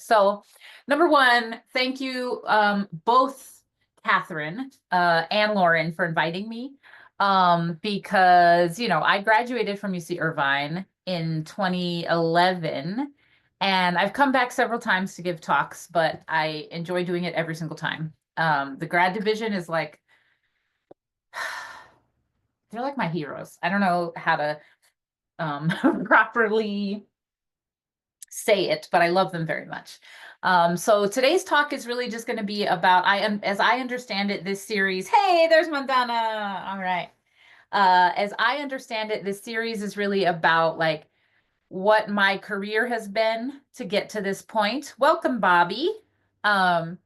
So number one, thank you both Catherine and Lauren for inviting me because, I graduated from UC Irvine in 2011 and I've come back several times to give talks, but I enjoy doing it every single time. The grad division is like, they're like my heroes. I don't know how to properly say it, but I love them very much. So today's talk is really just going to be about, as I understand it, this series. Hey, there's Mandana. All right. As I understand it, this series is really about like what my career has been to get to this point. Welcome, Bobby. Um,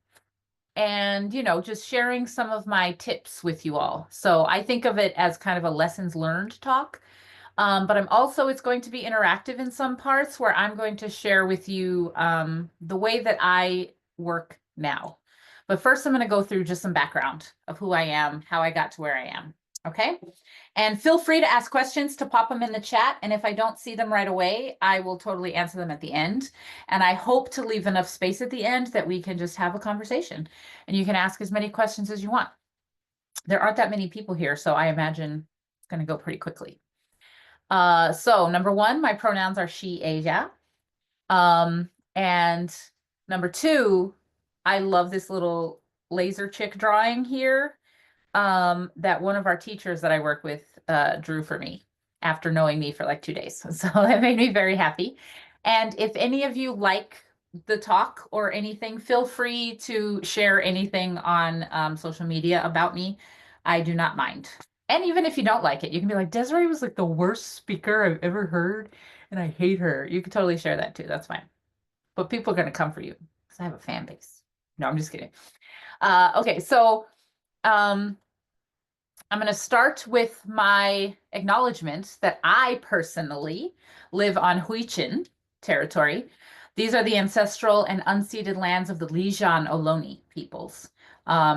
and just sharing some of my tips with you all. So I think of it as kind of a lessons learned talk. But it's going to be interactive in some parts where I'm going to share with you the way that I work now. But first, I'm going to go through just some background of who I am, how I got to where I am. Okay. And feel free to ask questions, to pop them in the chat. And if I don't see them right away, I will totally answer them at the end. And I hope to leave enough space at the end that we can just have a conversation and you can ask as many questions as you want. There aren't that many people here, so I imagine it's going to go pretty quickly. So number one, my pronouns are she, ella. And number two, I love this little LASERchick drawing here that one of our teachers that I work with drew for me after knowing me for like 2 days. So that made me very happy. And if any of you like the talk or anything, feel free to share anything on social media about me. I do not mind. And even if you don't like it, you can be like, Desiree was like the worst speaker I've ever heard, and I hate her. You can totally share that too. That's fine. But people are going to come for you because I have a fan base. No, I'm just kidding. Okay, so I'm going to start with my acknowledgement that I personally live on Huichin territory. These are the ancestral and unceded lands of the Lijan Ohlone peoples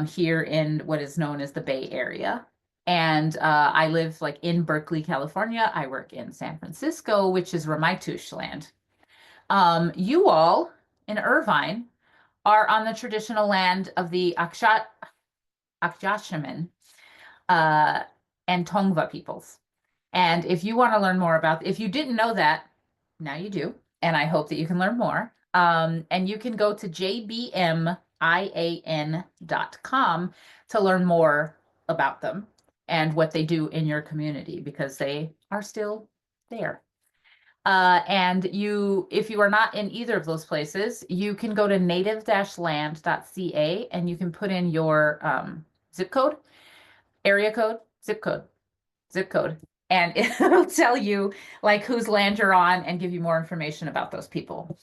here in what is known as the Bay Area. And I live like in Berkeley, California. I work in San Francisco, which is Ramaytush land. You all in Irvine are on the traditional land of the Akjashaman and Tongva peoples. And if you want to learn more if you didn't know that, now you do. And I hope that you can learn more. And you can go to jbmian.com to learn more about them and what they do in your community because they are still there. And if you are not in either of those places, you can go to native-land.ca and you can put in your zip code, area code, zip code, and it'll tell you like whose land you're on and give you more information about those people,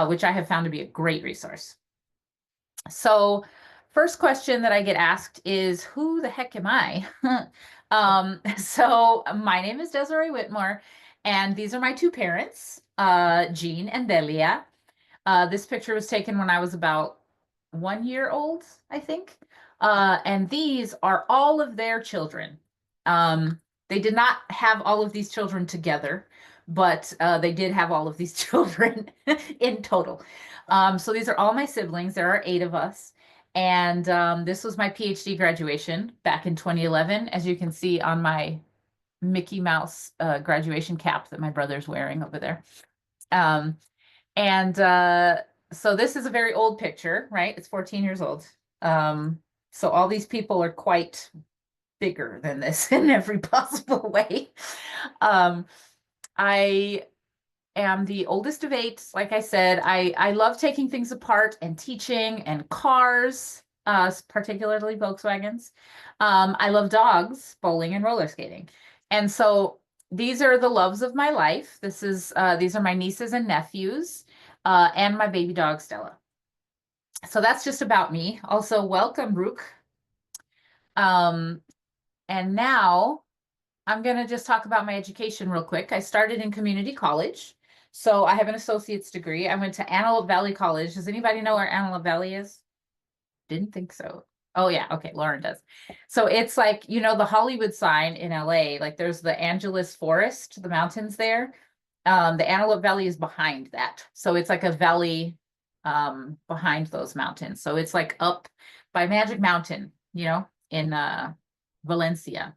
which I have found to be a great resource. So first question that I get asked is, who the heck am I? So my name is Desiré Whitmore, and these are my two parents, Jean and Delia. This picture was taken when I was about 1 year old, I think. And these are all of their children. They did not have all of these children together, but they did have all of these children in total. So these are all my siblings. There are 8 of us. And this was my PhD graduation back in 2011, as you can see on my Mickey Mouse graduation cap that my brother's wearing over there. So this is a very old picture, right? It's 14 years old. So all these people are quite bigger than this in every possible way. I am the oldest of 8. Like I said, I love taking things apart and teaching and cars, particularly Volkswagens. I love dogs, bowling, and roller skating. And so these are the loves of my life. These are my nieces and nephews, and my baby dog, Stella. So that's just about me. Also, welcome, Rook. And now I'm going to just talk about my education real quick. I started in community college. So I have an associate's degree. I went to Antelope Valley College. Does anybody know where Antelope Valley is? Didn't think so. Oh yeah, okay, Lauren does. So it's like, the Hollywood sign in LA, like there's the Angeles Forest, the mountains there. The Antelope Valley is behind that. So it's like a valley behind those mountains. So it's like up by Magic Mountain, in Valencia.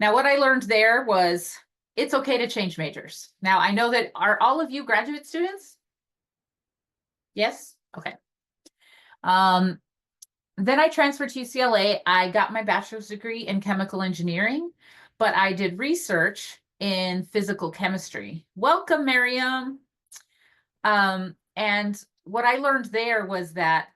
Now, what I learned there was it's okay to change majors. Now, I know that are all of you graduate students? Yes? Okay. Um, then I transferred to UCLA. I got my bachelor's degree in chemical engineering, but I did research in physical chemistry. Welcome, Miriam. And what I learned there was that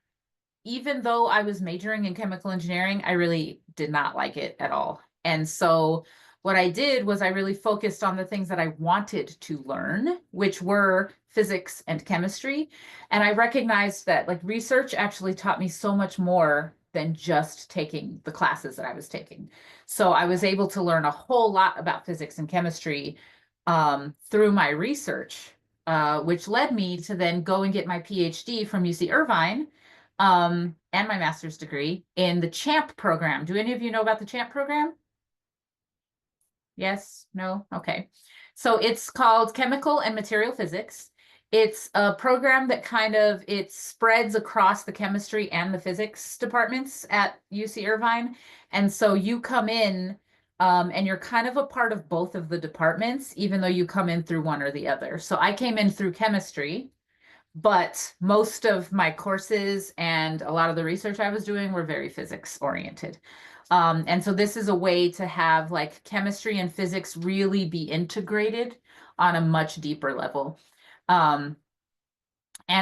even though I was majoring in chemical engineering, I really did not like it at all. And so what I did was I really focused on the things that I wanted to learn, which were physics and chemistry. And I recognized that like research actually taught me so much more than just taking the classes that I was taking. So I was able to learn a whole lot about physics and chemistry through my research, which led me to then go and get my PhD from UC Irvine, and my master's degree in the CHAMP program. Do any of you know about the CHAMP program? Yes? No? Okay. So it's called Chemical and Material Physics. It's a program that it spreads across the chemistry and the physics departments at UC Irvine. And so you come in, and you're kind of a part of both of the departments, even though you come in through one or the other. So I came in through chemistry, but most of my courses and a lot of the research I was doing were very physics oriented. And so this is a way to have like chemistry and physics really be integrated on a much deeper level. And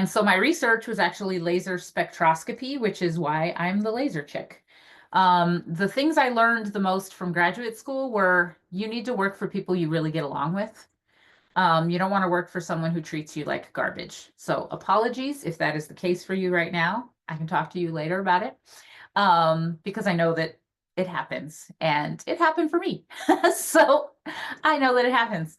so my research was actually laser spectroscopy, which is why I'm the laser chick. The things I learned the most from graduate school were you need to work for people you really get along with. You don't want to work for someone who treats you like garbage. So apologies if that is the case for you right now. I can talk to you later about it, because I know that it happens and it happened for me. So I know that it happens.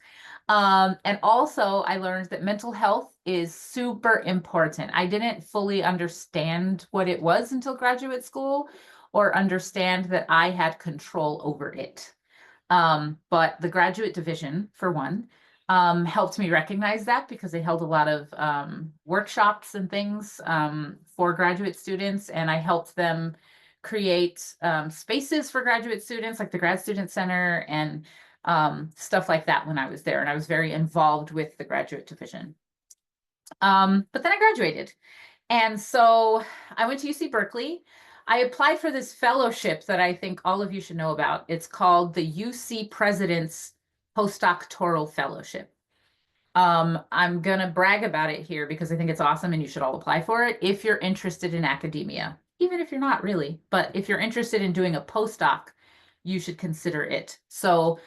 And also I learned that mental health is super important. I didn't fully understand what it was until graduate school or understand that I had control over it. But the graduate division, for one, helped me recognize that because they held a lot of workshops and things for graduate students, and I helped them create spaces for graduate students, like the Grad Student Center and stuff like that when I was there, and I was very involved with the graduate division. But then I graduated, and so I went to UC Berkeley. I applied for this fellowship that I think all of you should know about. It's called the UC President's Postdoctoral Fellowship. I'm going to brag about it here because I think it's awesome and you should all apply for it if you're interested in academia, even if you're not really. But if you're interested in doing a postdoc, you should consider it. So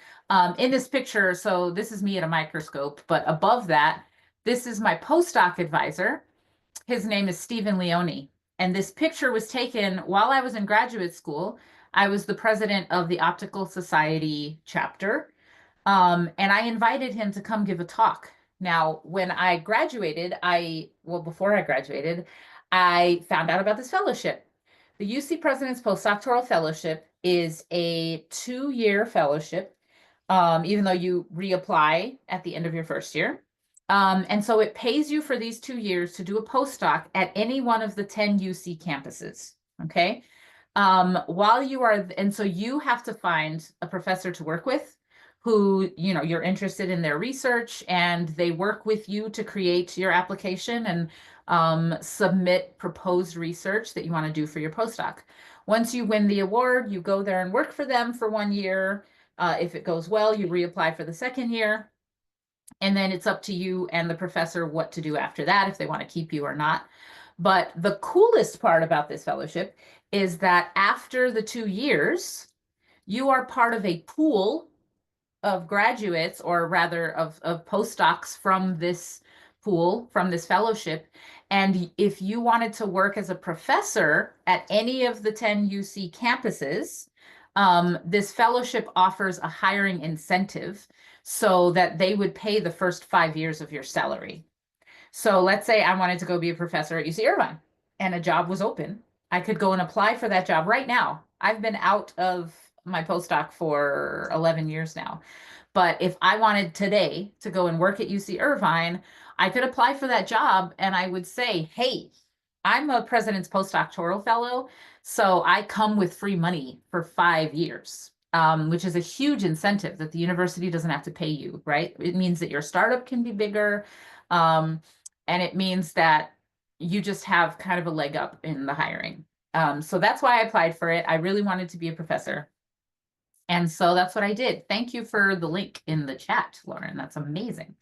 in this picture, so this is me at a microscope, but above that, this is my postdoc advisor. His name is Stephen Leone. And this picture was taken while I was in graduate school. I was the president of the Optical Society chapter. And I invited him to come give a talk. Now, when I graduated, before I graduated, I found out about this fellowship. The UC President's Postdoctoral Fellowship is a 2-year fellowship, even though you reapply at the end of your first year. And so it pays you for these 2 years to do a postdoc at any one of the 10 UC campuses. Okay. And so you have to find a professor to work with who, you're interested in their research, and they work with you to create your application and submit proposed research that you want to do for your postdoc. Once you win the award, you go there and work for them for 1 year. If it goes well, you reapply for the second year. And then it's up to you and the professor what to do after that, if they want to keep you or not. But the coolest part about this fellowship is that after the 2 years, you are part of a pool of graduates, or rather of postdocs from this pool, from this fellowship. And if you wanted to work as a professor at any of the 10 UC campuses, this fellowship offers a hiring incentive so that they would pay the first 5 years of your salary. So let's say I wanted to go be a professor at UC Irvine and a job was open. I could go and apply for that job right now. I've been out of my postdoc for 11 years now. But if I wanted today to go and work at UC Irvine, I could apply for that job and I would say, hey, I'm a president's postdoctoral fellow, so I come with free money for 5 years, which is a huge incentive that the university doesn't have to pay you, right? It means that your startup can be bigger, um, and it means that you just have kind of a leg up in the hiring. So that's why I applied for it. I really wanted to be a professor. And so that's what I did. Thank you for the link in the chat, Lauren. That's amazing.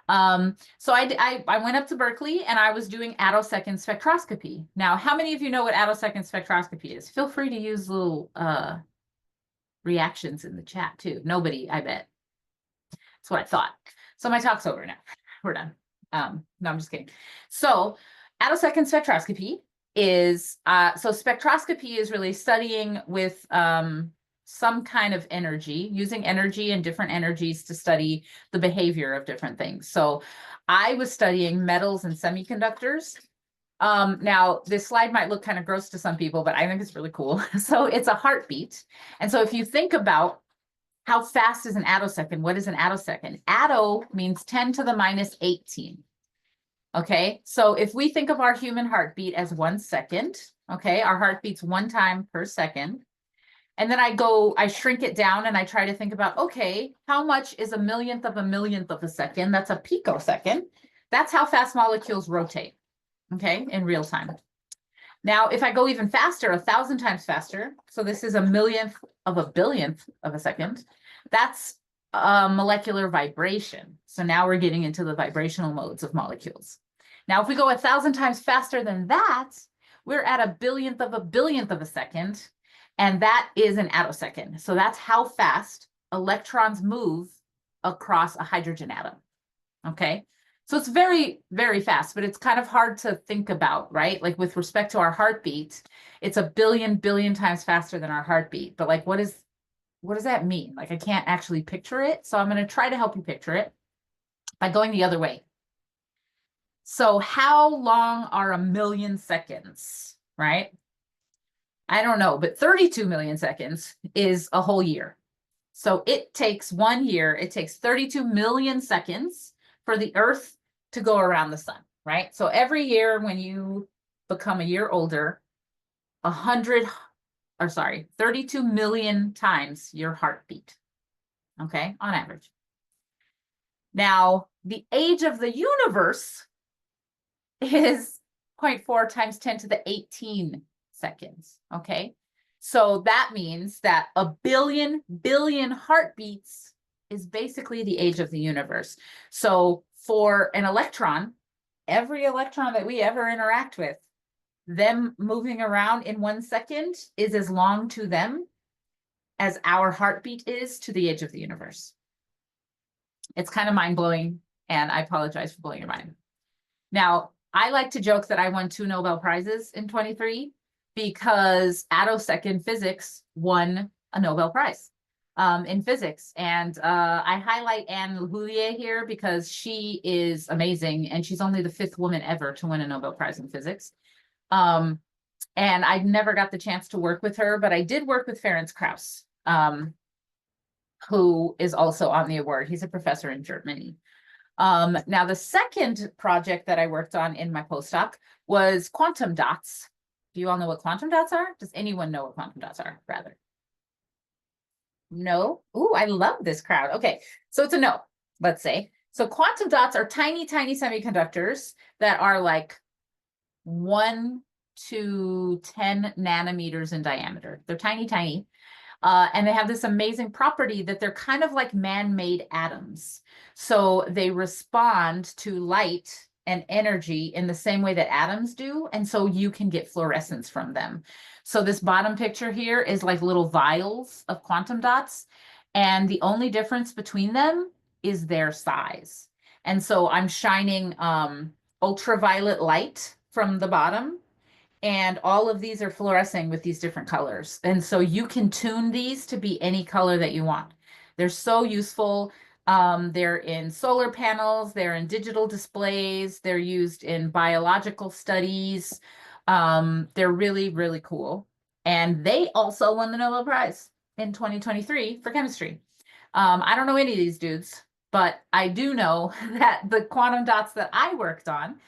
So I went up to Berkeley and I was doing attosecond spectroscopy. Now, how many of you know what attosecond spectroscopy is? Feel free to use little reactions in the chat too. Nobody, I bet. That's what I thought. So my talk's over now. We're done. No, I'm just kidding. So attosecond spectroscopy is, so spectroscopy is really studying with some kind of energy, using energy and different energies to study the behavior of different things. So I was studying metals and semiconductors. Now, this slide might look kind of gross to some people, but I think it's really cool. So it's a heartbeat. And so if you think about how fast is an attosecond, what is an attosecond? Atto means 10 to the minus 18. Okay, so if we think of our human heartbeat as 1 second, okay, our heart beats 1 time per second. And then I shrink it down and I try to think about, okay, how much is a millionth of a second? That's a picosecond. That's how fast molecules rotate, okay, in real time. Now, if I go even faster, 1,000 times faster, so this is a millionth of a billionth of a second, that's a molecular vibration. So now we're getting into the vibrational modes of molecules. Now, if we go 1,000 times faster than that, we're at a billionth of a second, and that is an attosecond. So that's how fast electrons move across a hydrogen atom, okay? So it's very, very fast, but it's kind of hard to think about, right? Like with respect to our heartbeat, it's a billion times faster than our heartbeat. But like, what does that mean? Like, I can't actually picture it. So I'm going to try to help you picture it by going the other way. So how long are 1,000,000 seconds, right? I don't know, but 32 million seconds is a whole year. So it takes 1 year, it takes 32 million seconds for the Earth to go around the sun, right? So every year when you become a year older, 32 million times your heartbeat, okay, on average. Now, the age of the universe is 0.4 times 10 to the 18 seconds, okay? So that means that a billion heartbeats is basically the age of the universe. So for an electron, every electron that we ever interact with, them moving around in 1 second is as long to them as our heartbeat is to the age of the universe. It's kind of mind-blowing, and I apologize for blowing your mind. Now, I like to joke that I won 2 Nobel Prizes in 23 because attosecond physics won a Nobel Prize in physics. And I highlight Anne Lhuillier here because she is amazing, and she's only the 5th woman ever to win a Nobel Prize in physics. And I never got the chance to work with her, but I did work with Ferenc Krauss, who is also on the award. He's a professor in Germany. Now, the second project that I worked on in my postdoc was quantum dots. Do you all know what quantum dots are? Does anyone know what quantum dots are, rather? No? Ooh, I love this crowd. Okay, so it's a no, let's say. So quantum dots are tiny semiconductors that are like 1 to 10 nanometers in diameter. They're tiny. And they have this amazing property that they're kind of like man-made atoms. So they respond to light and energy in the same way that atoms do. And so you can get fluorescence from them. So this bottom picture here is like little vials of quantum dots. And the only difference between them is their size. And so I'm shining ultraviolet light from the bottom, and all of these are fluorescing with these different colors. And so you can tune these to be any color that you want. They're so useful. They're in solar panels, they're in digital displays, they're used in biological studies. They're really, really cool. And they also won the Nobel Prize in 2023 for chemistry. I don't know any of these dudes, But I do know that the quantum dots that I worked on,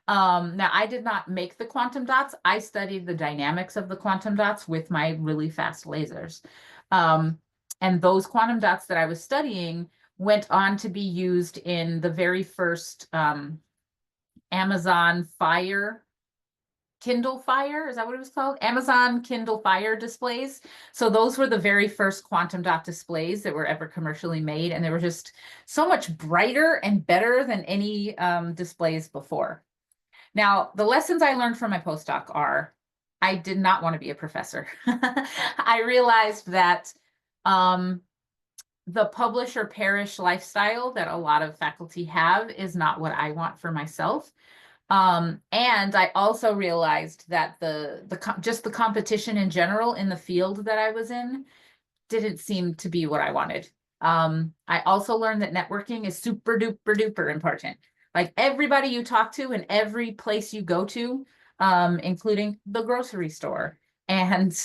now I did not make the quantum dots. I studied the dynamics of the quantum dots with my really fast lasers. Um, and those quantum dots that I was studying went on to be used in the very first Amazon Fire Kindle Fire, is that what it was called? Amazon Kindle Fire displays. So those were the very first quantum dot displays that were ever commercially made, and they were just so much brighter and better than any displays before. Now, the lessons I learned from my postdoc are I did not want to be a professor. I realized that the publish or perish lifestyle that a lot of faculty have is not what I want for myself. And I also realized that just the competition in general in the field that I was in didn't seem to be what I wanted. I also learned that networking is super duper duper important. Like everybody you talk to in every place you go to, including the grocery store and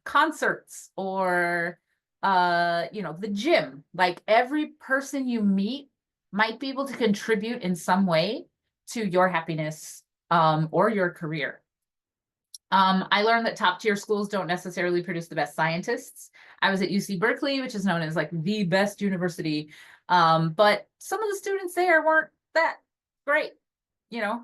concerts or the gym. Like every person you meet might be able to contribute in some way to your happiness or your career. I learned that top tier schools don't necessarily produce the best scientists. I was at UC Berkeley, which is known as like the best university. But some of the students there weren't that great,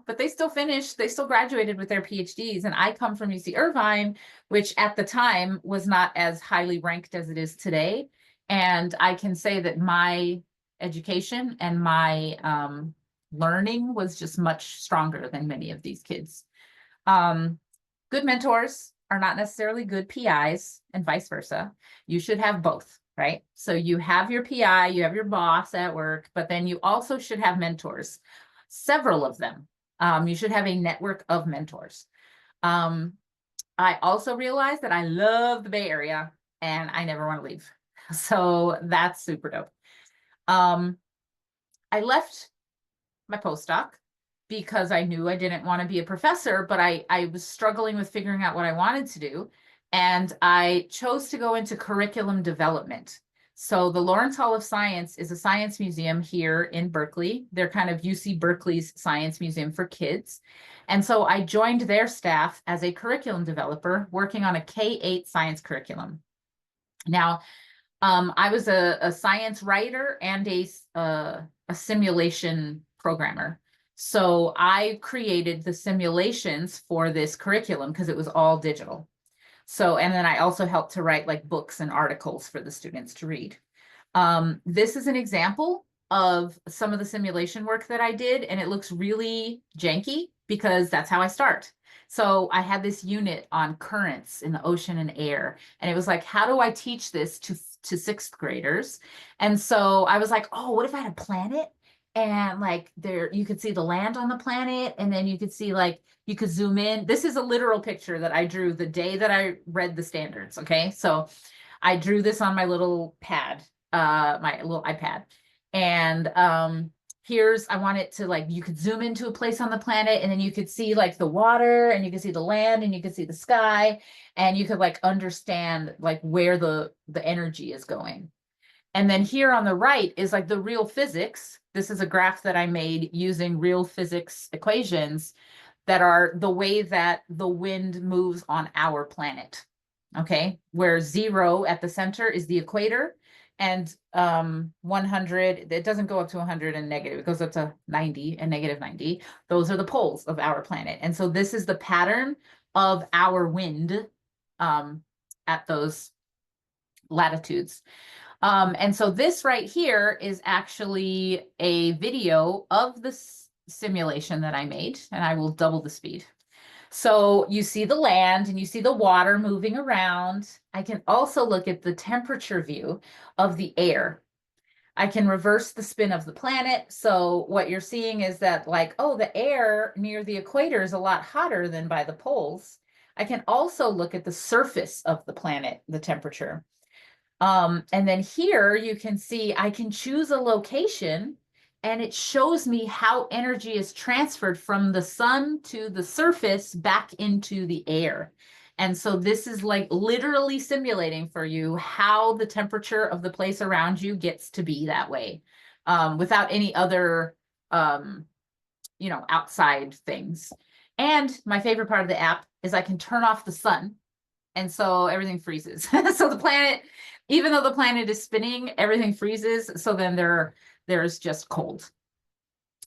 but they still finished, they still graduated with their PhDs. And I come from UC Irvine, which at the time was not as highly ranked as it is today. And I can say that my education and my learning was just much stronger than many of these kids. Good mentors are not necessarily good PIs and vice versa. You should have both, right? So you have your PI, you have your boss at work, but then you also should have mentors, several of them. You should have a network of mentors. I also realized that I love the Bay Area and I never want to leave. So that's super dope. I left my postdoc because I knew I didn't want to be a professor, but I was struggling with figuring out what I wanted to do. And I chose to go into curriculum development. So the Lawrence Hall of Science is a science museum here in Berkeley. They're kind of UC Berkeley's science museum for kids. And so I joined their staff as a curriculum developer working on a K-8 science curriculum. Now, I was a science writer and a simulation programmer. So I created the simulations for this curriculum because it was all digital. So, and then I also helped to write like books and articles for the students to read. This is an example of some of the simulation work that I did, and it looks really janky because that's how I start. So I had this unit on currents in the ocean and air, and it was like, how do I teach this to sixth graders? And so I was like, oh, what if I had a planet? And like there, you could see the land on the planet, and then you could see like, you could zoom in. This is a literal picture that I drew the day that I read the standards. Okay. So I drew this on my little pad, my little iPad. And I want it to like, you could zoom into a place on the planet and then you could see like the water and you could see the land and you could see the sky and you could like understand like where the energy is going. And then here on the right is like the real physics. This is a graph that I made using real physics equations that are the way that the wind moves on our planet. Okay, where 0 at the center is the equator, and 100, it doesn't go up to 100 and negative, it goes up to 90 and negative 90. Those are the poles of our planet. And so this is the pattern of our wind at those latitudes. And so this right here is actually a video of the simulation that I made, and I will double the speed. So you see the land and you see the water moving around. I can also look at the temperature view of the air. I can reverse the spin of the planet. So what you're seeing is that like, oh, the air near the equator is a lot hotter than by the poles. I can also look at the surface of the planet, the temperature. And then here you can see I can choose a location and it shows me how energy is transferred from the sun to the surface back into the air. And so this is like literally simulating for you how the temperature of the place around you gets to be that way. without any other, outside things. And my favorite part of the app is I can turn off the sun. And so everything freezes. So the planet, even though the planet is spinning, everything freezes. So then there's just cold.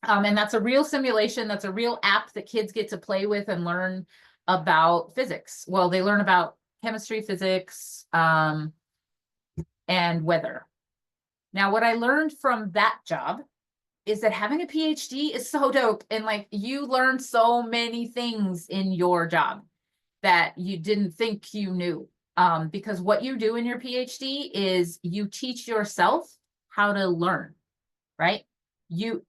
And that's a real simulation. That's a real app that kids get to play with and learn about physics. Well, they learn about chemistry, physics, and weather. Now, what I learned from that job is that having a PhD is so dope. And like you learn so many things in your job that you didn't think you knew. Because what you do in your PhD is you teach yourself how to learn, right? You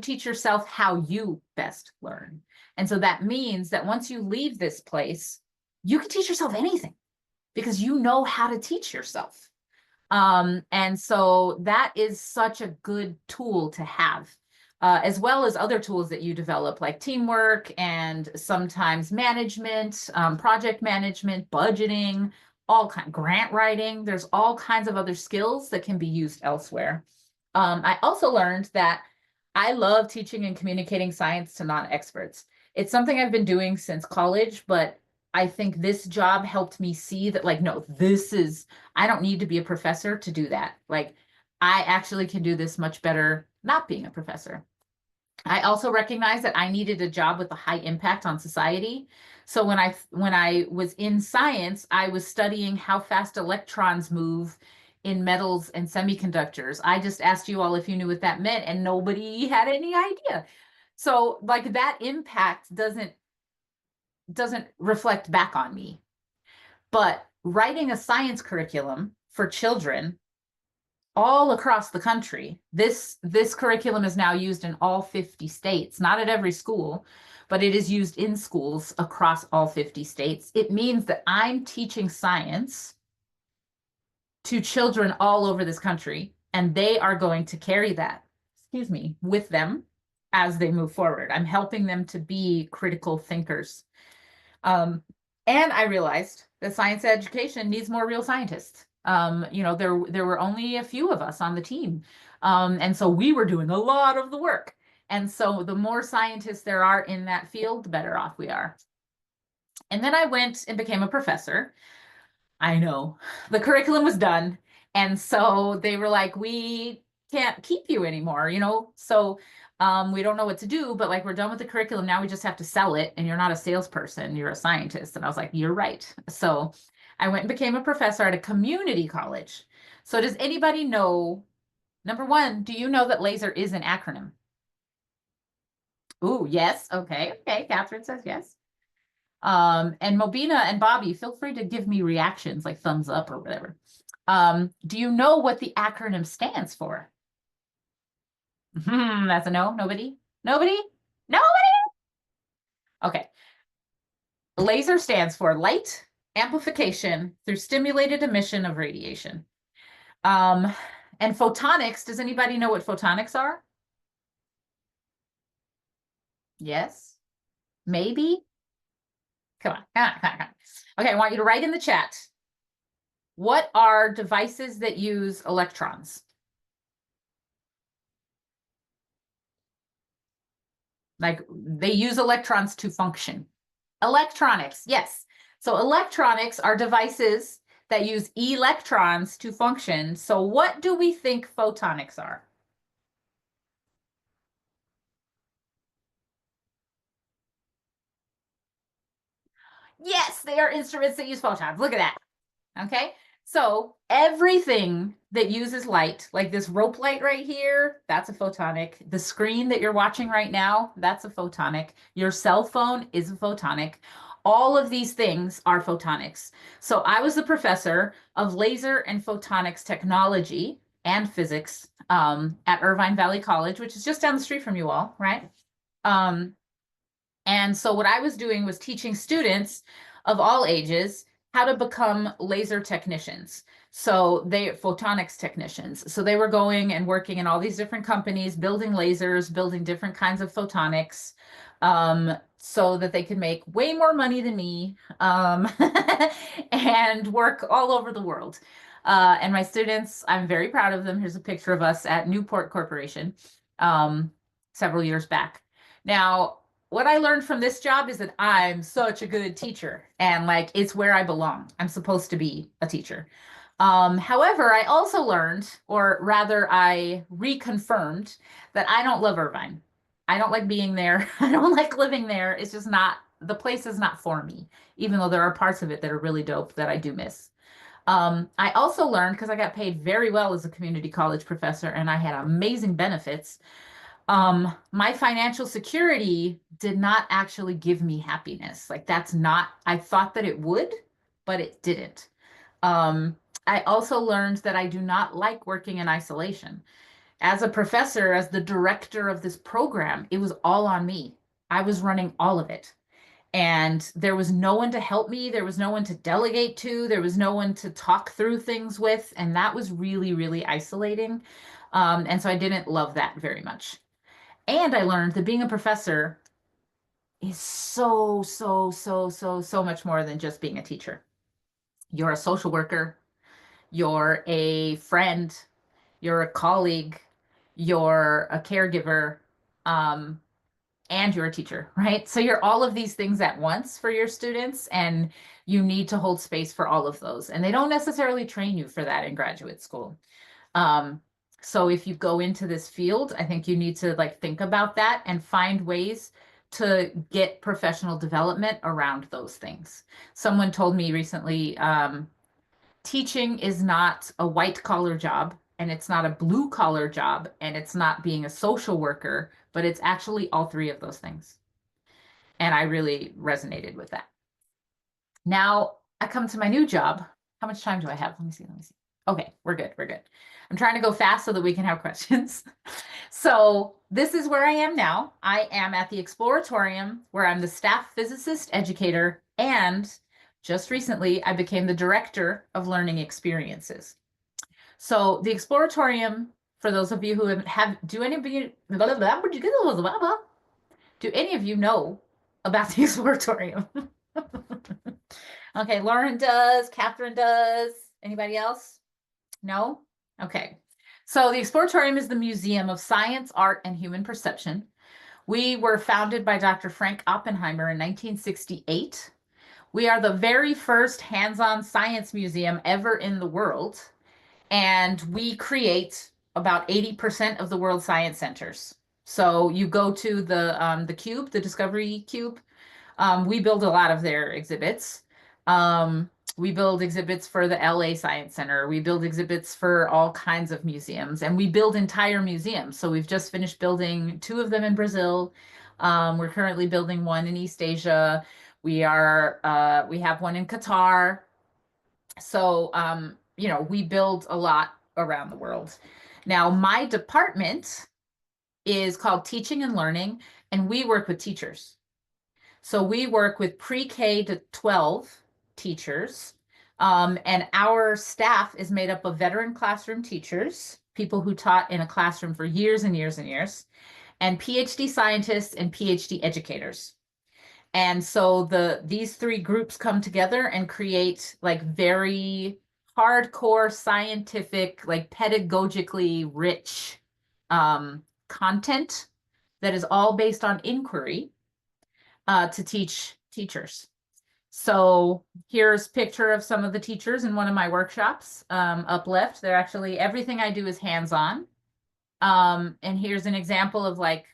teach yourself how you best learn. And so that means that once you leave this place, you can teach yourself anything because you know how to teach yourself. And so that is such a good tool to have, as well as other tools that you develop, like teamwork and sometimes management, project management, budgeting, grant writing. There's all kinds of other skills that can be used elsewhere. I also learned that I love teaching and communicating science to non-experts. It's something I've been doing since college, but I think this job helped me see that, like, no, I don't need to be a professor to do that. Like, I actually can do this much better not being a professor. I also recognized that I needed a job with a high impact on society. So when I was in science, I was studying how fast electrons move in metals and semiconductors. I just asked you all if you knew what that meant, and nobody had any idea. So like that impact doesn't reflect back on me. But writing a science curriculum for children all across the country, this curriculum is now used in all 50 states, not at every school, but it is used in schools across all 50 states. It means that I'm teaching science to children all over this country, and they are going to carry that, with them as they move forward. I'm helping them to be critical thinkers. And I realized that science education needs more real scientists. There were only a few of us on the team. And so we were doing a lot of the work. And so the more scientists there are in that field, the better off we are. And then I went and became a professor. I know the curriculum was done. And so they were like, we can't keep you anymore, So we don't know what to do, but like we're done with the curriculum. Now we just have to sell it. And you're not a salesperson, you're a scientist. And I was like, you're right. So I went and became a professor at a community college. So does anybody know, number one, do you know that LASER is an acronym? Ooh, yes. Okay. Catherine says yes. And Mobina and Bobby, feel free to give me reactions like thumbs up or whatever. Do you know what the acronym stands for? That's a no. Nobody? Nobody? Okay. LASER stands for light amplification through stimulated emission of radiation. And photonics, does anybody know what photonics are? Yes? Maybe? Come on. Okay, I want you to write in the chat. What are devices that use electrons? Like they use electrons to function. Electronics, yes. So electronics are devices that use electrons to function. So what do we think photonics are? Yes, they are instruments that use photons. Look at that. Okay. So everything that uses light, like this rope light right here, that's a photonic. The screen that you're watching right now, that's a photonic. Your cell phone is a photonic. All of these things are photonics. So I was the professor of laser and photonics technology and physics at Irvine Valley College, which is just down the street from you all, right? And so what I was doing was teaching students of all ages how to become laser technicians. So they photonics technicians. So they were going and working in all these different companies, building lasers, building different kinds of photonics, so that they could make way more money than me, and work all over the world. And my students, I'm very proud of them. Here's a picture of us at Newport Corporation um, several years back. Now, what I learned from this job is that I'm such a good teacher and like it's where I belong. I'm supposed to be a teacher. However, I also learned, or rather, I reconfirmed that I don't love Irvine. I don't like being there. I don't like living there. It's just not, the place is not for me, even though there are parts of it that are really dope that I do miss. I also learned because I got paid very well as a community college professor and I had amazing benefits. My financial security did not actually give me happiness. Like that's not, I thought that it would, but it didn't. Um, I also learned that I do not like working in isolation. As a professor, as the director of this program, it was all on me. I was running all of it. And there was no one to help me. There was no one to delegate to. There was no one to talk through things with. And that was really, really isolating. And so I didn't love that very much. And I learned that being a professor is so much more than just being a teacher. You're a social worker, you're a friend, you're a colleague, you're a caregiver, um, and you're a teacher, right? So you're all of these things at once for your students, and you need to hold space for all of those. And they don't necessarily train you for that in graduate school. Um, so if you go into this field, I think you need to like think about that and find ways to get professional development around those things. Someone told me recently, teaching is not a white collar job and it's not a blue collar job and it's not being a social worker, but it's actually all three of those things. And I really resonated with that. Now I come to my new job. How much time do I have? Let me see. Let me see. Okay, we're good. We're good. I'm trying to go fast so that we can have questions. So this is where I am now. I am at the Exploratorium where I'm the staff physicist educator, and just recently I became the director of learning experiences. So the Exploratorium, for those of you who do any of you, do any of you know about the Exploratorium? Okay, Lauren does, Catherine does. Anybody else? No? Okay. So the Exploratorium is the Museum of Science, Art, and Human Perception. We were founded by Dr. Frank Oppenheimer in 1968. We are the very first hands-on science museum ever in the world, and we create about 80% of the world science centers. So you go to the Cube, the Discovery Cube. We build a lot of their exhibits. We build exhibits for the LA Science Center. We build exhibits for all kinds of museums, and we build entire museums. So we've just finished building 2 of them in Brazil. We're currently building one in East Asia. We have one in Qatar. So, you know, we build a lot around the world. Now, my department is called Teaching and Learning, and we work with teachers. So we work with pre-K to 12 teachers, and our staff is made up of veteran classroom teachers, people who taught in a classroom for years and years and years, and PhD scientists and PhD educators. And so these 3 groups come together and create like very hardcore scientific, like pedagogically rich content that is all based on inquiry to teach teachers. So here's a picture of some of the teachers in one of my workshops up left. They're actually, everything I do is hands-on. And here's an example of like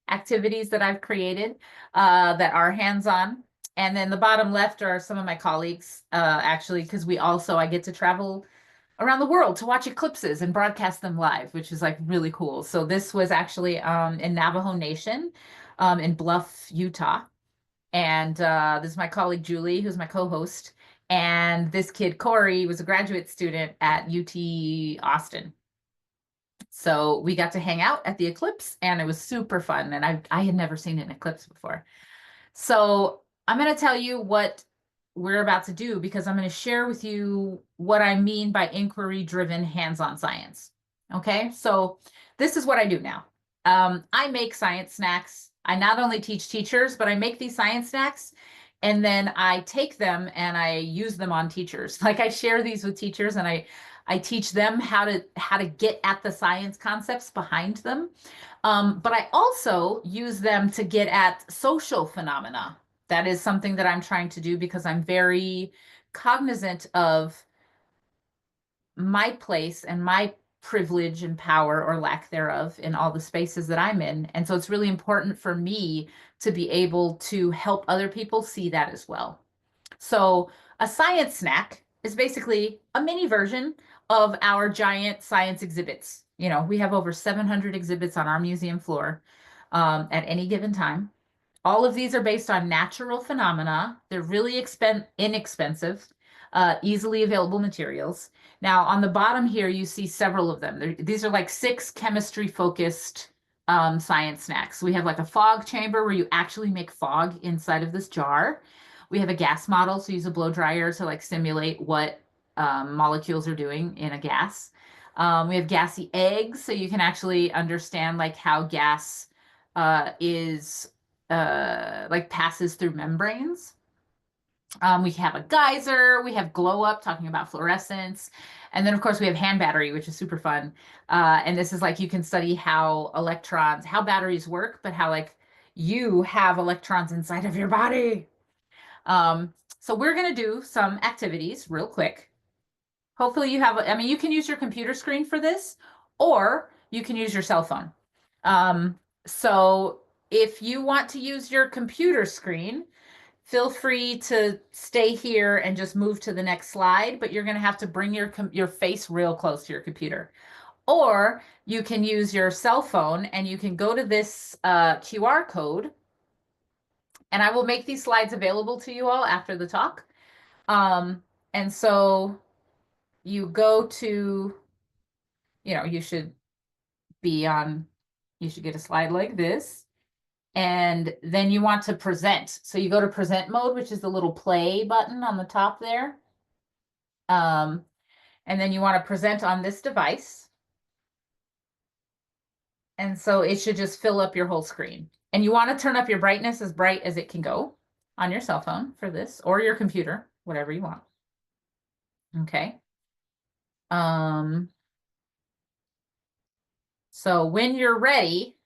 activities that I've created that are hands-on. And then the bottom left are some of my colleagues, actually, because I get to travel around the world to watch eclipses and broadcast them live, which is like really cool. So this was actually in Navajo Nation in Bluff, Utah. And this is my colleague, Julie, who's my co-host. And this kid, Corey, was a graduate student at UT Austin. So we got to hang out at the eclipse and it was super fun. And I had never seen an eclipse before. So I'm going to tell you what we're about to do because I'm going to share with you what I mean by inquiry-driven hands-on science. Okay, so this is what I do now. I make science snacks. I not only teach teachers, but I make these science snacks And then I take them and I use them on teachers. Like I share these with teachers and I teach them how to get at the science concepts behind them. But I also use them to get at social phenomena. That is something that I'm trying to do because I'm very cognizant of my place and my privilege and power or lack thereof in all the spaces that I'm in. And so it's really important for me to be able to help other people see that as well. So a science snack is basically a mini version of our giant science exhibits. You know, we have over 700 exhibits on our museum floor at any given time. All of these are based on natural phenomena. They're really inexpensive, easily available materials. Now, on the bottom here, you see several of them. These are like 6 chemistry focused science snacks. We have like a fog chamber where you actually make fog inside of this jar. We have a gas model, so use a blow dryer to like simulate what molecules are doing in a gas. We have gassy eggs, so you can actually understand like how gas is like passes through membranes. We have a geyser, we have glow up talking about fluorescence. And then of course we have hand battery, which is super fun. And this is like you can study how electrons, how batteries work, but how like you have electrons inside of your body. So we're going to do some activities real quick. Hopefully you have, I mean, you can use your computer screen for this, or you can use your cell phone. So if you want to use your computer screen, feel free to stay here and just move to the next slide, but you're going to have to bring your face real close to your computer. Or you can use your cell phone and you can go to this QR code, and I will make these slides available to you all after the talk. And so you go to, you know, you should get a slide like this. And then you want to present. So you go to present mode, which is the little play button on the top there. And then you want to present on this device. And so it should just fill up your whole screen. And you want to turn up your brightness as bright as it can go on your cell phone for this, or your computer, whatever you want. Okay. So when you're ready,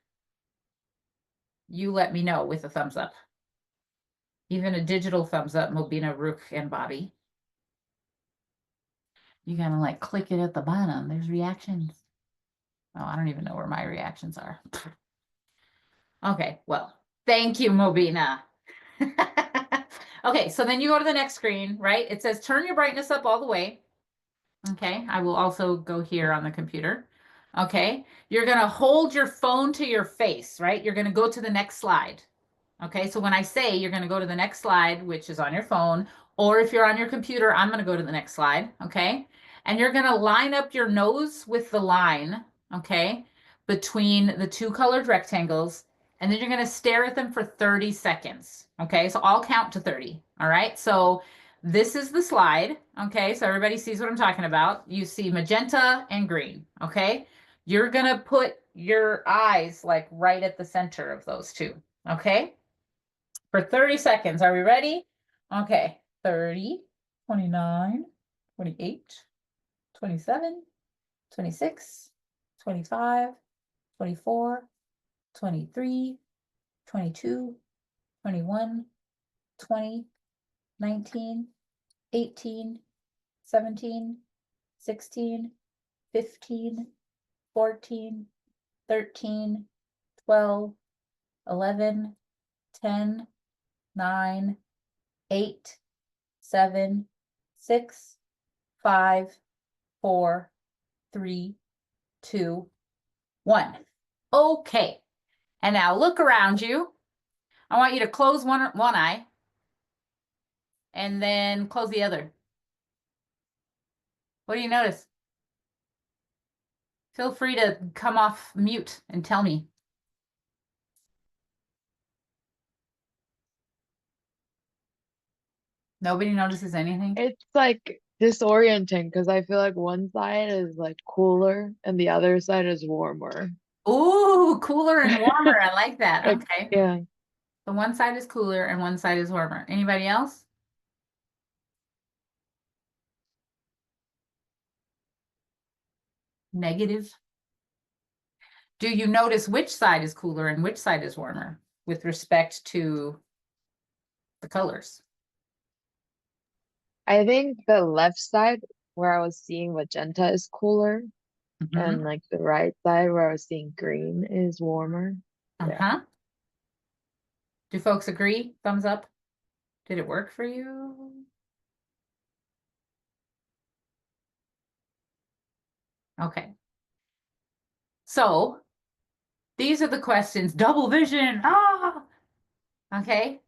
you let me know with a thumbs up. Even a digital thumbs up, Mobina, Rook, and Bobby. You gotta like click it at the bottom. There's reactions. Oh, I don't even know where my reactions are. Okay, well, thank you, Mobina. Okay, so then you go to the next screen, right? It says turn your brightness up all the way. Okay, I will also go here on the computer. Okay, you're gonna hold your phone to your face, right? You're gonna go to the next slide. Okay, so when I say you're gonna go to the next slide, which is on your phone, or if you're on your computer, I'm gonna go to the next slide, okay? And you're gonna line up your nose with the line, okay, between the 2 colored rectangles, and then you're gonna stare at them for 30 seconds, okay? So I'll count to 30, all right? So this is the slide, okay? So everybody sees what I'm talking about. You see magenta and green, okay? You're gonna put your eyes like right at the center of those 2, okay? For 30 seconds. Are we ready? Okay. 30, 29, 28, 27, 26, 25, 24, 23, 22, 21, 20, 19, 18, 17, 16, 15, 14, 13, 12, 11, 10, 9, 8, 7, 6, 5, 4, 3, 2, 1. Okay. And now look around you. I want you to close one eye and then close the other. What do you notice? Feel free to come off mute and tell me. Nobody notices anything? It's like disorienting because I feel like one side is like cooler and the other side is warmer. Ooh, cooler and warmer. I like that. Like, Okay. yeah. So one side is cooler and one side is warmer. Anybody else? Negative. Do you notice which side is cooler and which side is warmer with respect to the colors? I think the left side where I was seeing magenta is cooler, and Hmm. like the right side where I was seeing green is warmer. Yeah. Uh-huh. Do folks agree? Thumbs up. Did it work for you? Okay. So these are the questions. Double vision. Ah. Okay.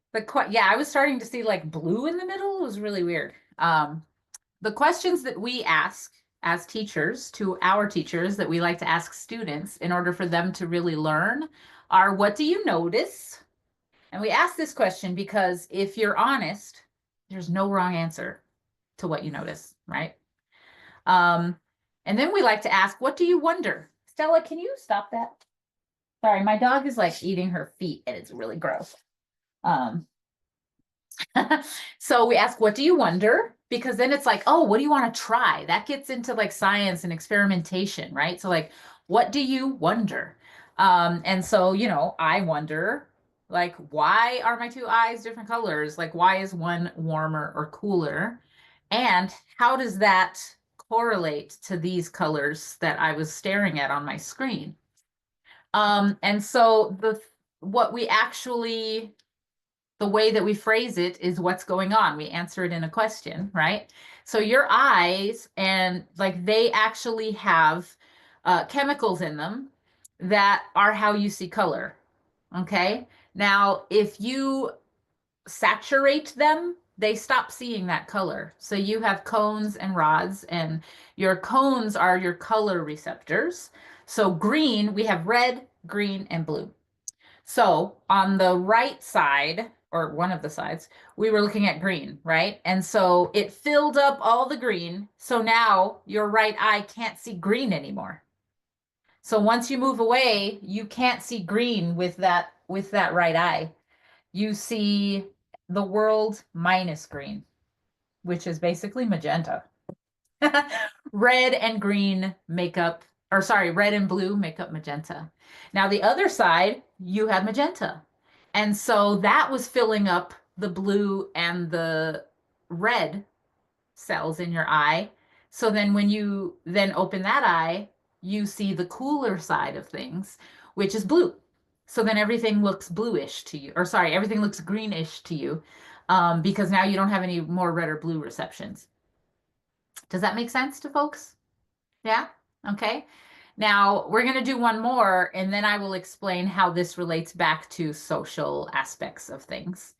Yeah, I was starting to see like blue in the middle. It was really weird. The questions that we ask as teachers to our teachers that we like to ask students in order for them to really learn are, what do you notice? And we ask this question because if you're honest, there's no wrong answer to what you notice, right? Um, and then we like to ask, what do you wonder? Stella, can you stop that? Sorry, my dog is like eating her feet and it's really gross. Um, So we ask, what do you wonder? Because then it's like, oh, what do you want to try? That gets into like science and experimentation, right? So, like, what do you wonder? And so, I wonder, like, why are my two eyes different colors? Like, why is one warmer or cooler? And how does that correlate to these colors that I was staring at on my screen? And so what we actually the way that we phrase it is what's going on. We answer it in a question, right? So your eyes and like they actually have chemicals in them that are how you see color. Okay. Now, if you saturate them, they stop seeing that color. So you have cones and rods, and your cones are your color receptors. So green, we have red, green, and blue. So on the right side, or one of the sides, we were looking at green, right? And so it filled up all the green. So now your right eye can't see green anymore. So once you move away, you can't see green with that right eye. You see the world minus green, which is basically magenta. Red and green make up, or sorry, red and blue make up magenta. Now, the other side, you have magenta. And so that was filling up the blue and the red cells in your eye. So then when you then open that eye, you see the cooler side of things, which is blue. So then everything looks bluish to you, or sorry, everything looks greenish to you, because now you don't have any more red or blue receptions. Does that make sense to folks? Yeah? Okay. Now we're going to do one more, and then I will explain how this relates back to social aspects of things.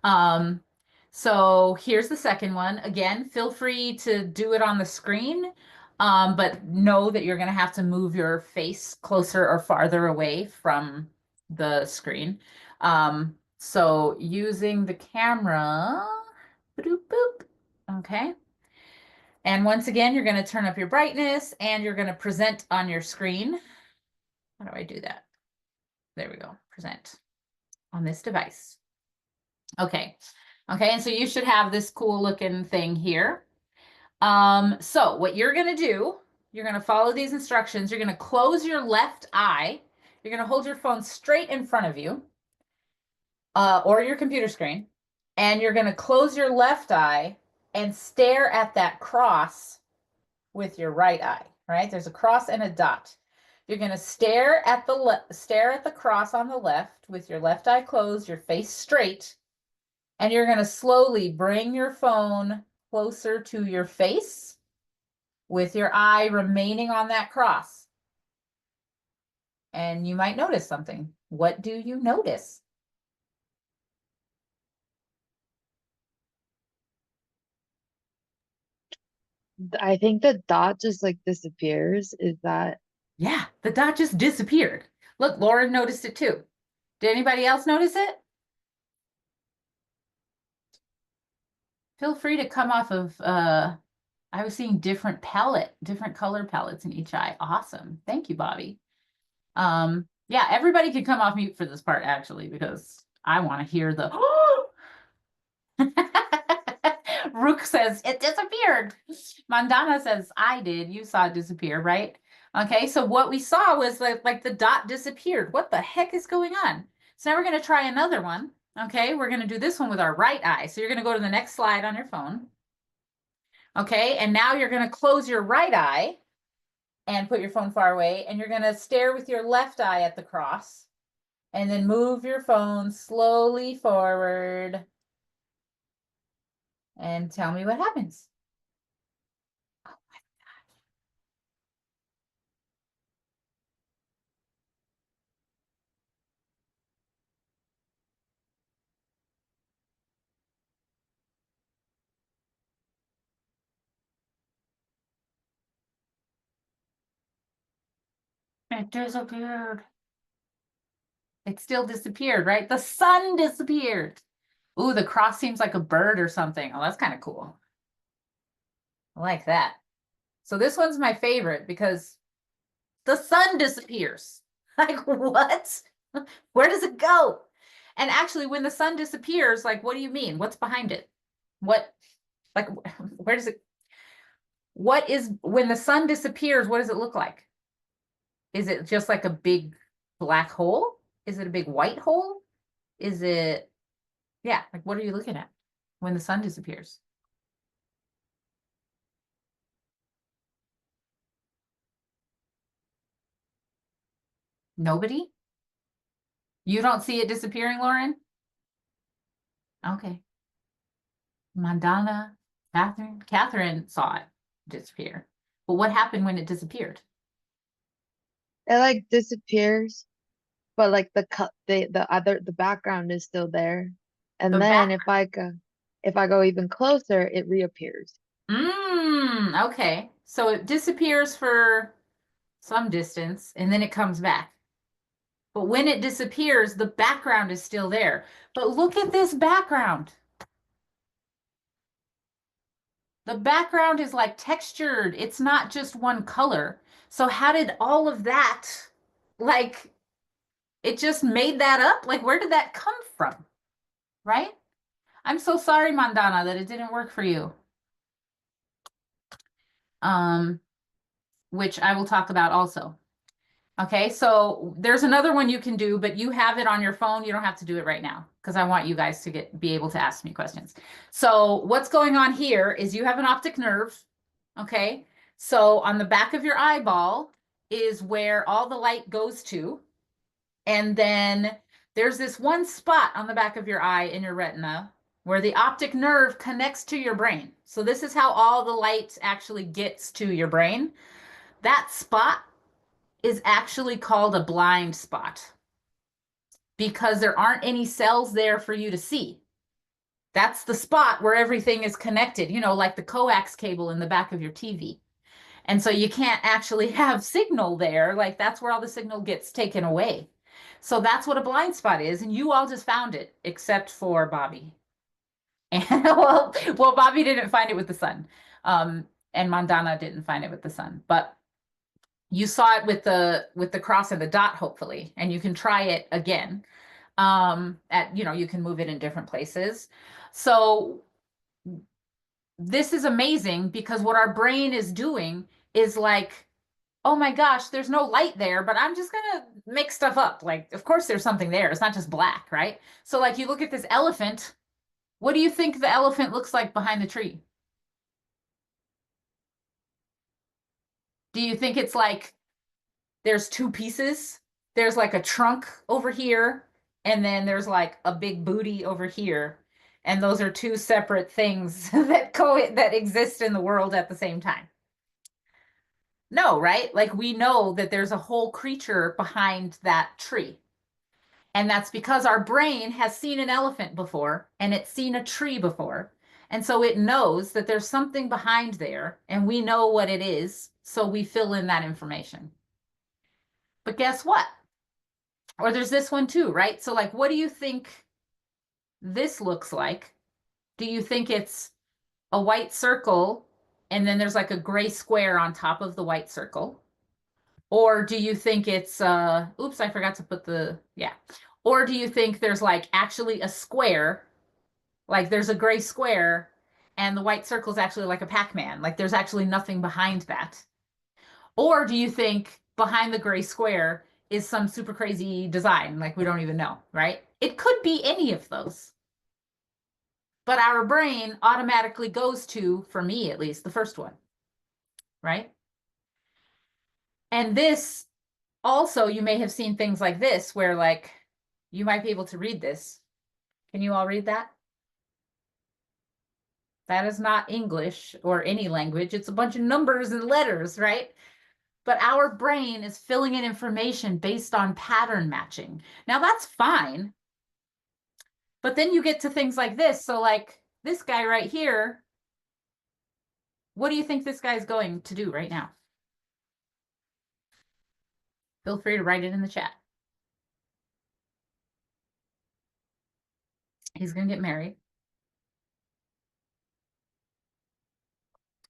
Um, so here's the second one. Again, feel free to do it on the screen, but know that you're going to have to move your face closer or farther away from the screen. So using the camera, boop, boop. Okay. And once again, you're going to turn up your brightness and you're going to present on your screen. How do I do that? There we go. Present on this device. Okay. Okay. And so you should have this cool looking thing here. So what you're going to do, you're going to follow these instructions. You're going to close your left eye. You're going to hold your phone straight in front of you, or your computer screen. And you're going to close your left eye and stare at that cross with your right eye, right? There's a cross and a dot. You're going to stare at the cross on the left with your left eye closed, your face straight, and you're going to slowly bring your phone closer to your face with your eye remaining on that cross. And you might notice something. What do you notice? I think the dot just like disappears. Is that Yeah, the dot just disappeared. Look, Lauren noticed it too. Did anybody else notice it? Feel free to come off of I was seeing different color palettes in each eye. Awesome. Thank you, Bobby. Yeah, everybody can come off mute for this part actually, because I want to hear the Rook says it disappeared. Mandana says I did. You saw it disappear, right? Okay, so what we saw was like the dot disappeared. What the heck is going on? So now we're going to try another one. Okay, we're going to do this one with our right eye. So you're going to go to the next slide on your phone. Okay, and now you're going to close your right eye and put your phone far away, and you're going to stare with your left eye at the cross, and then move your phone slowly forward and tell me what happens. It disappeared. It still disappeared, right? The sun disappeared. Ooh, the cross seems like a bird or something. Oh, that's kind of cool. I like that. So this one's my favorite because the sun disappears. Like, what? Where does it go? And actually, when the sun disappears, like, what do you mean? What's behind it? What, like, where does it, what is, when the sun disappears, what does it look like? Is it just like a big black hole? Is it a big white hole? Is it, yeah, like what are you looking at when the sun disappears? Nobody? You don't see it disappearing, Lauren? Okay. Mandana, Catherine saw it disappear. But what happened when it disappeared? It like disappears, but like the background is still there. The And then back. if I go even closer, it reappears. Okay. So it disappears for some distance and then it comes back. But when it disappears, the background is still there. But look at this background. The background is like textured. It's not just one color. So how did all of that, like, it just made that up? Like, where did that come from? Right? I'm so sorry, Mandana, that it didn't work for you. Um, which I will talk about also. Okay, so there's another one you can do, but you have it on your phone. You don't have to do it right now because I want you guys to be able to ask me questions. So what's going on here is you have an optic nerve. Okay, so on the back of your eyeball is where all the light goes to. And then there's this one spot on the back of your eye in your retina where the optic nerve connects to your brain. So this is how all the light actually gets to your brain. That spot is actually called a blind spot because there aren't any cells there for you to see. That's the spot where everything is connected, like the coax cable in the back of your TV. And so you can't actually have signal there. Like that's where all the signal gets taken away. So that's what a blind spot is. And you all just found it, except for Bobby. And well, Bobby didn't find it with the sun. And Mandana didn't find it with the sun. But you saw it with the cross and the dot, hopefully, and you can try it again. You can move it in different places. So this is amazing because what our brain is doing is like, oh my gosh, there's no light there, but I'm just gonna make stuff up. Like, of course there's something there. It's not just black, right? So like you look at this elephant, what do you think the elephant looks like behind the tree? Do you think it's like there's two pieces? There's like a trunk over here, and then there's like a big booty over here. And those are two separate things that exist in the world at the same time. No, right? Like we know that there's a whole creature behind that tree. And that's because our brain has seen an elephant before and it's seen a tree before. And so it knows that there's something behind there and we know what it is. So we fill in that information. But guess what? Or there's this one too, right? So, like, what do you think this looks like? Do you think it's a white circle and then there's like a gray square on top of the white circle? Or do you think it's oops, I forgot to put the yeah. Or do you think there's like actually a square, like there's a gray square and the white circle is actually like a Pac-Man, like there's actually nothing behind that? Or do you think behind the gray square is some super crazy design, like we don't even know, right? It could be any of those. But our brain automatically goes to, for me at least, the first one, right? And this also, you may have seen things like this where like you might be able to read this. Can you all read that? That is not English or any language. It's a bunch of numbers and letters, right? But our brain is filling in information based on pattern matching. Now that's fine. But then you get to things like this. So like this guy right here, what do you think this guy is going to do right now? Feel free to write it in the chat. He's going to get married.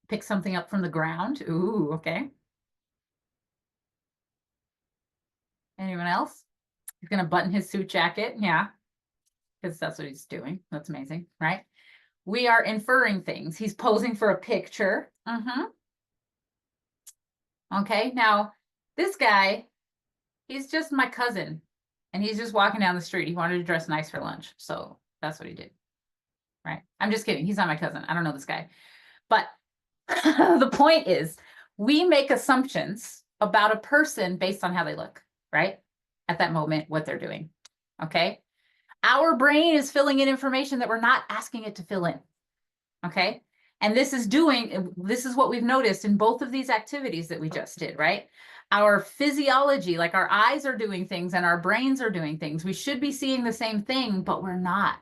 Pick something up from the ground. Ooh, okay. Anyone else? He's going to button his suit jacket. Yeah, because that's what he's doing. That's amazing, right? We are inferring things. He's posing for a picture. Okay, now this guy, he's just my cousin, and he's just walking down the street. He wanted to dress nice for lunch, so that's what he did, right? I'm just kidding. He's not my cousin. I don't know this guy. But the point is, we make assumptions about a person based on how they look, right? At that moment, what they're doing, okay? Our brain is filling in information that we're not asking it to fill in, okay? And this is what we've noticed in both of these activities that we just did, right? Our physiology, like our eyes are doing things and our brains are doing things. We should be seeing the same thing, but we're not.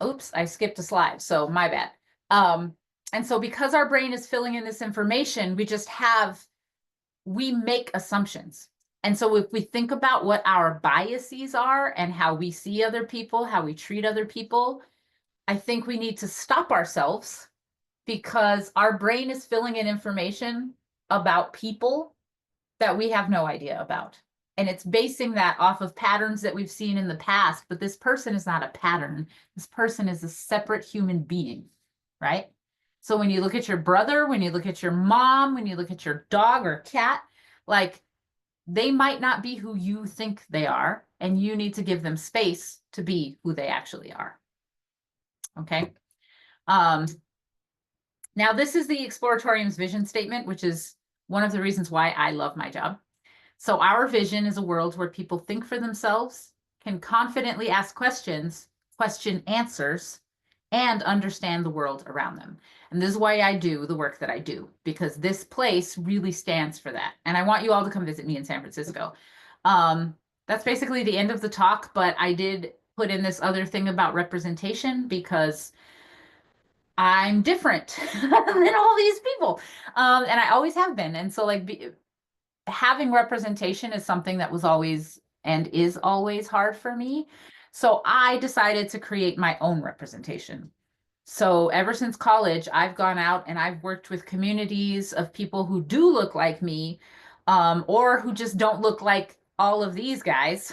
Oops, I skipped a slide, so my bad. And so because our brain is filling in this information, we make assumptions. And so if we think about what our biases are and how we see other people, how we treat other people, I think we need to stop ourselves because our brain is filling in information about people that we have no idea about. And it's basing that off of patterns that we've seen in the past, but this person is not a pattern. This person is a separate human being, right? So when you look at your brother, when you look at your mom, when you look at your dog or cat, like they might not be who you think they are, and you need to give them space to be who they actually are. Okay. Now this is the Exploratorium's vision statement, which is one of the reasons why I love my job. So our vision is a world where people think for themselves, can confidently ask questions, question answers, and understand the world around them. And this is why I do the work that I do, because this place really stands for that. And I want you all to come visit me in San Francisco. That's basically the end of the talk, but I did put in this other thing about representation because I'm different than all these people. And I always have been. And so like having representation is something that was always and is always hard for me. So I decided to create my own representation. So ever since college, I've gone out and I've worked with communities of people who do look like me, or who just don't look like all of these guys,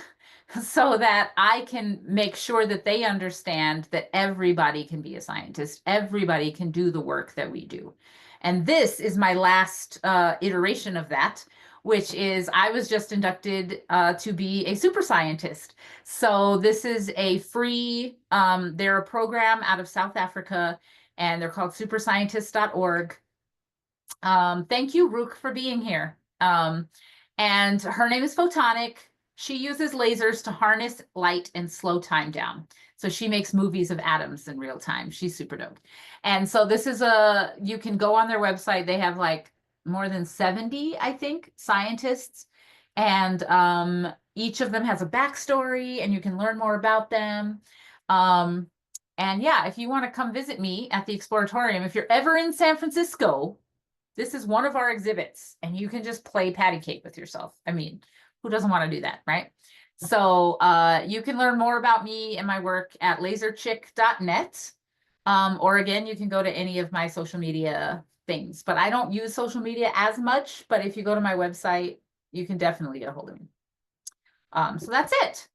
so that I can make sure that they understand that everybody can be a scientist, everybody can do the work that we do. And this is my last iteration of that, which is I was just inducted to be a super scientist. So this is a free, they're a program out of South Africa, and they're called superscientists.org. Thank you, Rook, for being here. And her name is Photonic. She uses lasers to harness light and slow time down. So she makes movies of atoms in real time. She's super dope. And so this is you can go on their website. They have like more than 70, I think, scientists. And each of them has a backstory and you can learn more about them. And yeah, if you want to come visit me at the Exploratorium, if you're ever in San Francisco, this is one of our exhibits and you can just play patty cake with yourself. I mean, who doesn't want to do that, right? So you can learn more about me and my work at laserchick.net. Or again, you can go to any of my social media things, but I don't use social media as much, but if you go to my website, you can definitely get a hold of me. So that's it.